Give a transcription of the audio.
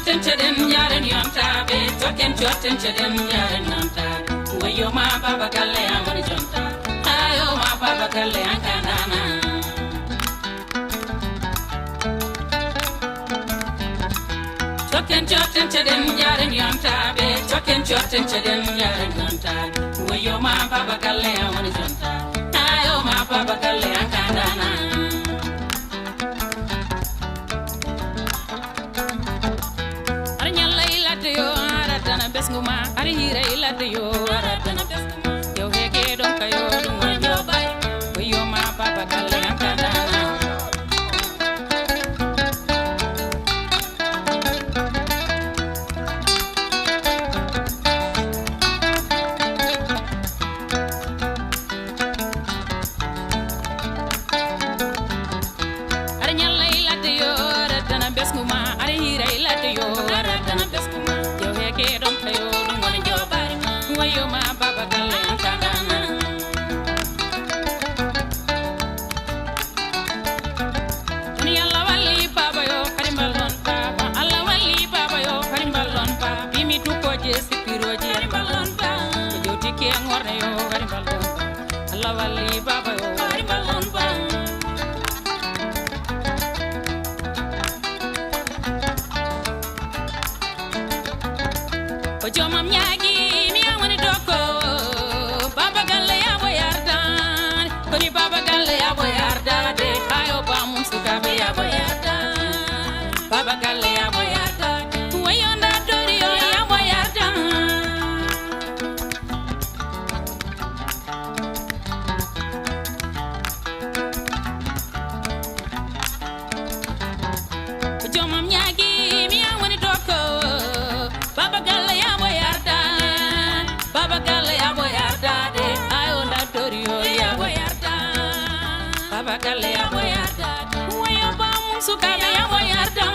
choten cheden yaren yontabe token choten cheden yaren yontabe wayo ma baba galle amon jonta ayo ma baba galle ankanana token choten cheden yaren yontabe token choten cheden yaren yontabe wayo ma baba galle amon jonta ayo ma baba galle ankanana Besnguma ari hira ilade yo aratana besnguma yo hege don kayo dum wanjo bay yo ma baba galle ankana ari nyalla ilade yo aratana besnguma ari hira ilade yo aratana besnguma yo hege don wayo ma baba galle ankana ni alla walli baba yo karimballon baba alla walli baba yo karimballon baba bimi tuko je sipiroji karimballon baba joti ke ngorne yo karimballon alla walli baba yo karimballon baba o jomam nyaagi Baba galle ya boyarda de ayo ba mum suka be ya boyarda Baba galle ya boyarda wayonda doriyo ya boyarda jomam nyaagi mi ya woni doko Baba galle ya boyarda Baba galle ya boyarda de ayo nda doriyo ya boyarda Baba galle ya boyarda wayo ba mum suka be ya boyarda